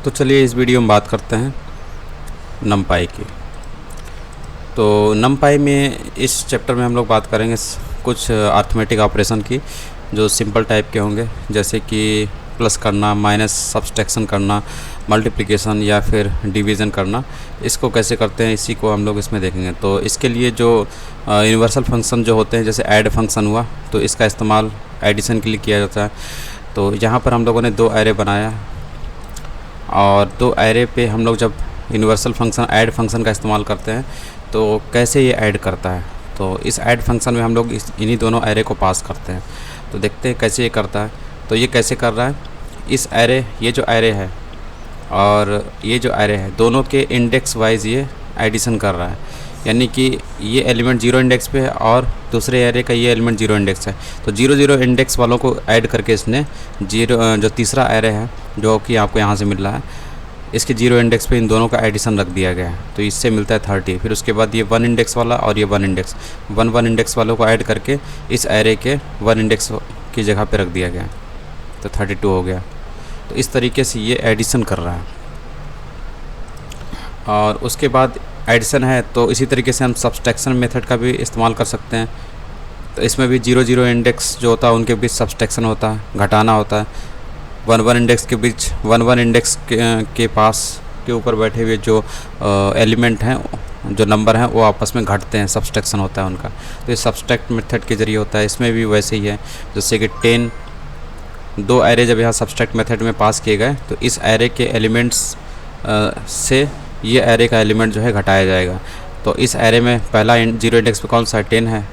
तो चलिए इस वीडियो में बात करते हैं नमपाई की। तो नमपाई में इस चैप्टर में हम लोग बात करेंगे कुछ अर्थमेटिक ऑपरेशन की जो सिंपल टाइप के होंगे, जैसे कि प्लस करना, माइनस, सब्सट्रैक्शन करना, मल्टीप्लिकेशन या फिर डिवीज़न करना। इसको कैसे करते हैं इसी को हम लोग इसमें देखेंगे। तो इसके लिए जो यूनिवर्सल फंक्शन जो होते हैं, जैसे ऐड फंक्शन हुआ, तो इसका इस्तेमाल एडिशन के लिए किया जाता है। तो यहाँ पर हम लोगों ने दो एरे बनाया और दो एरे पे हम लोग जब यूनिवर्सल फंक्शन ऐड फंक्शन का इस्तेमाल करते हैं तो कैसे ये ऐड करता है। तो इस ऐड फंक्शन में हम लोग इन्हीं दोनों एरे को पास करते हैं। तो देखते हैं कैसे ये करता है। तो ये कैसे कर रहा है, इस एरे, ये जो एरे है और ये जो एरे है, दोनों के इंडेक्स वाइज ये एडिशन कर रहा है। यानी कि ये एलिमेंट 0 इंडेक्स पे है और दूसरे एरे का ये एलिमेंट 0 इंडेक्स है। तो 0 0 इंडेक्स वालों को ऐड करके इसने जो तीसरा एरे है जो कि आपको यहाँ से मिल रहा है, इसके 0 इंडेक्स पे इन दोनों का एडिशन रख दिया गया है। तो इससे मिलता है 30। फिर उसके बाद ये 1 इंडेक्स वाला और ये 1 इंडेक्स 1 इंडेक्स वालों को ऐड करके इस एरे के 1 इंडेक्स की जगह पे रख दिया गया है। तो 32 हो गया। तो इस तरीके से ये एडिशन कर रहा है। और उसके बाद एडिशन है तो इसी तरीके से हम सब्सट्रैक्शन मेथड का भी इस्तेमाल कर सकते हैं। तो इसमें भी 0 0 इंडेक्स जो होता है उनके बीच सब्सट्रैक्शन होता है, घटाना होता है। 1 इंडेक्स के बीच 1 इंडेक्स के पास के ऊपर बैठे हुए जो एलिमेंट हैं, जो नंबर हैं, वो आपस में घटते हैं, सब्सट्रैक्शन होता है उनका। तो ये सब्सट्रैक्ट मेथड के ज़रिए होता है। इसमें भी वैसे ही है, जैसे कि 10 दो एरे जब यहाँ सब्सट्रैक्ट मेथड में पास किए गए तो इस एरे के एलिमेंट्स से ये एरे का एलिमेंट जो है घटाया जाएगा। तो इस एरे में पहला 0 इंडेक्स पे कौन सा है, 10 है,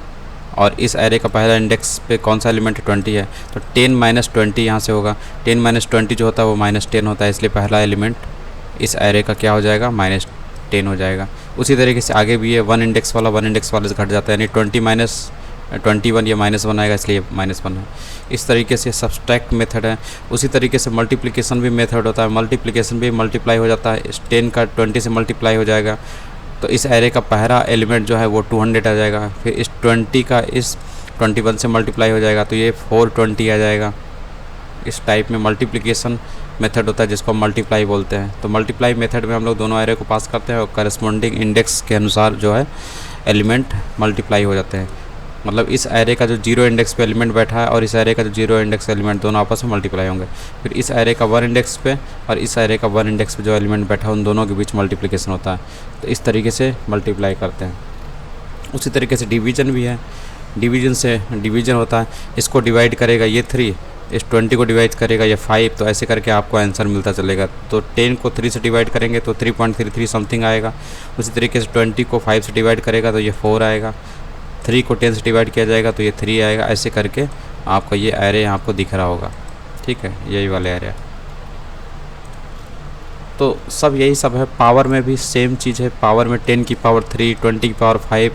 और इस एरे का पहला इंडेक्स पे कौन सा एलिमेंट है, 20 है। तो 10 - 20 यहाँ से होगा। 10 - 20 जो होता है वो -10 होता है, इसलिए पहला एलिमेंट इस एरे का क्या हो जाएगा, -10 हो जाएगा। उसी तरीके से आगे भी है, 1 इंडेक्स वाले से घट जाता है, यानी 20 - 21 ये -1 आएगा, इसलिए -1 है। इस तरीके से सब्सट्रैक्ट मेथड है। उसी तरीके से मल्टीप्लिकेशन भी मेथड होता है। मल्टीप्लिकेशन भी मल्टीप्लाई हो जाता है, इस 10 का 20 से मल्टीप्लाई हो जाएगा। तो इस एरे का पहला एलिमेंट जो है वो 200 आ जाएगा। फिर इस 20 का इस 21 से मल्टीप्लाई हो जाएगा तो ये 420 आ जाएगा। इस टाइप में मल्टीप्लिकेशन मेथड होता है जिसको मल्टीप्लाई बोलते हैं। तो मल्टीप्लाई मेथड में हम लोग दोनों एरे को पास करते हैं और करस्पॉन्डिंग इंडेक्स के अनुसार जो है एलिमेंट मल्टीप्लाई हो जाते हैं। मतलब इस एरे का जो 0 इंडेक्स पे एलिमेंट बैठा है और इस एरे का जो 0 इंडेक्स एलिमेंट, दोनों आपस में मल्टीप्लाई होंगे। फिर इस एरे का 1 इंडेक्स पे और इस एरे का 1 इंडेक्स पे जो एलिमेंट बैठा है उन दोनों के बीच मल्टीप्लिकेशन होता है। तो इस तरीके से मल्टीप्लाई करते हैं। उसी तरीके से डिवीजन भी है। डिवीजन होता है, इसको डिवाइड करेगा ये 3, इस 20 को डिवाइड करेगा ये 5, तो ऐसे करके आपको आंसर मिलता चलेगा। तो 10 को 3 से डिवाइड करेंगे तो 3.33 समथिंग आएगा। उसी तरीके से 20 को 5 से डिवाइड करेगा तो ये 4 आएगा। 3 को 10 से डिवाइड किया जाएगा तो ये 3 आएगा। ऐसे करके आपका ये एरे आपको दिख रहा होगा, ठीक है, यही वाले एरे। तो सब यही सब है। पावर में भी सेम चीज़ है। पावर में 10 की पावर 3, 20 की पावर 5,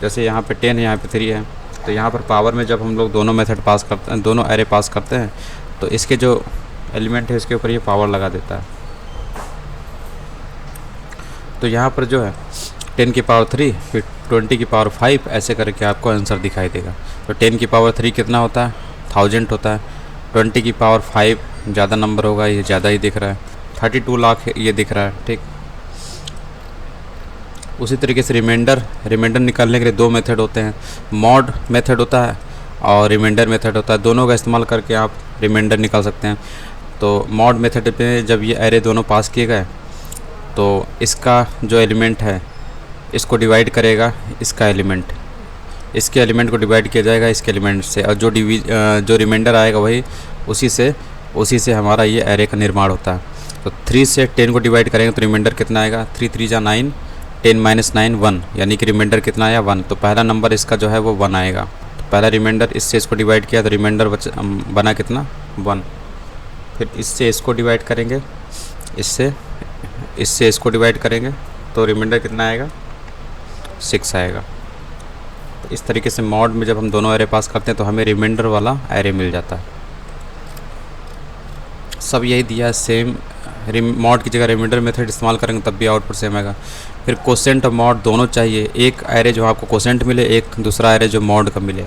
जैसे यहाँ पे 10 है, यहाँ पे 3 है। तो यहाँ पर पावर में जब हम लोग दोनों मेथड पास करते हैं, दोनों एरे पास करते हैं, तो इसके जो एलिमेंट है इसके ऊपर ये पावर लगा देता है। तो यहाँ पर जो है 10 की पावर 3, फिर 20 की पावर 5, ऐसे करके आपको आंसर दिखाई देगा। तो 10 की पावर 3 कितना होता है, 1000 होता है। 20 की पावर 5 ज़्यादा नंबर होगा, ये ज़्यादा ही दिख रहा है, 32 लाख ये दिख रहा है, ठीक। उसी तरीके से रिमाइंडर निकालने के लिए दो मेथड होते हैं। मॉड मेथड होता है और रिमाइंडर मेथड होता है। दोनों का इस्तेमाल करके आप रिमाइंडर निकाल सकते हैं। तो मॉड मेथड पे जब ये एरे दोनों पास किए गए तो इसका जो एलिमेंट है इसको डिवाइड करेगा इसका एलिमेंट, इसके एलिमेंट को डिवाइड किया जाएगा इसके एलिमेंट से, और जो रिमाइंडर आएगा वही उसी से हमारा ये एरे का निर्माण होता है। तो 3 से 10 को डिवाइड करेंगे तो रिमाइंडर कितना आएगा, 3 3 जा 9, 10 - 9 1, यानी कि रिमाइंडर कितना आया, 1। तो पहला नंबर इसका जो है वो 1 आएगा। तो पहला रिमाइंडर इससे इसको डिवाइड किया तो रिमाइंडर बना कितना, 1। फिर इससे इसको डिवाइड करेंगे, इससे इसको डिवाइड करेंगे तो रिमाइंडर कितना आएगा, 6 आएगा। तो इस तरीके से मॉड में जब हम दोनों एरे पास करते हैं तो हमें रिमाइंडर वाला एरे मिल जाता है। सब यही दिया है सेम। मॉड की जगह रिमाइंडर मेथड इस्तेमाल करेंगे तब भी आउटपुट सेम आएगा। फिर कोसेंट और मॉड दोनों चाहिए, एक एरे जो आपको कोसेंट मिले, एक दूसरा एरे जो मॉड का मिले।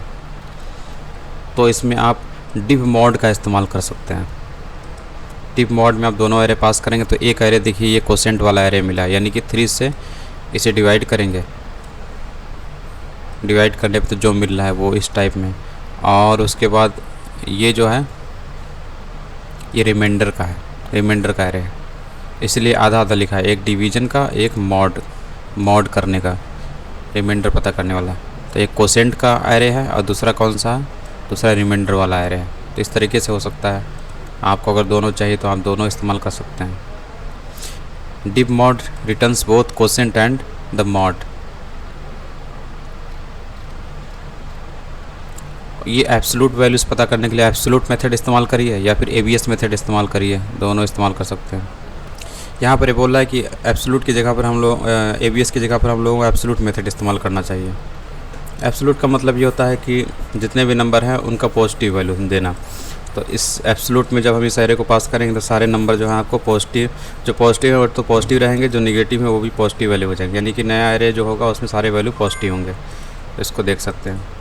तो इसमें आप डिव मॉड का इस्तेमाल कर सकते हैं। डिप मॉड में आप दोनों एरे पास करेंगे तो एक एरे देखिए ये कोसेंट वाला एरे मिला, यानी कि 3 से इसे डिवाइड करेंगे, डिवाइड करने पे तो जो मिल रहा है वो इस टाइप में। और उसके बाद ये जो है ये रिमाइंडर का है, रिमाइंडर का एरे है, इसलिए आधा आधा लिखा है, एक डिवीजन का एक मॉड करने का, रिमाइंडर पता करने वाला। तो एक कोसेंट का एरे है और दूसरा कौन सा है, दूसरा रिमाइंडर वाला एरे है। तो इस तरीके से हो सकता है, आपको अगर दोनों चाहिए तो आप दोनों इस्तेमाल कर सकते हैं। Divmod returns both quotient and the mod. ये एब्सोल्यूट वैल्यूज़ पता करने के लिए एब्सोल्यूट मेथड इस्तेमाल करिए या फिर एबीएस मेथड इस्तेमाल करिए, दोनों इस्तेमाल कर सकते हैं। यहाँ पर ये बोल रहा है कि एब्सोल्यूट की जगह पर हम लोग एबीएस की जगह पर हम लोगों को एब्सोल्यूट मेथड इस्तेमाल करना चाहिए। एब्सोल्यूट का मतलब ये होता है कि जितने भी नंबर हैं उनका पॉजिटिव वैल्यू देना। तो इस एब्सोल्यूट में जब हम इस एरे को पास करेंगे तो सारे नंबर जो हैं आपको पॉजिटिव, जो पॉजिटिव है वो तो पॉजिटिव रहेंगे, जो निगेटिव है वो भी पॉजिटिव वैल्यू हो जाएंगे, यानी कि नया एरे जो होगा उसमें सारे वैल्यू पॉजिटिव होंगे। तो इसको देख सकते हैं।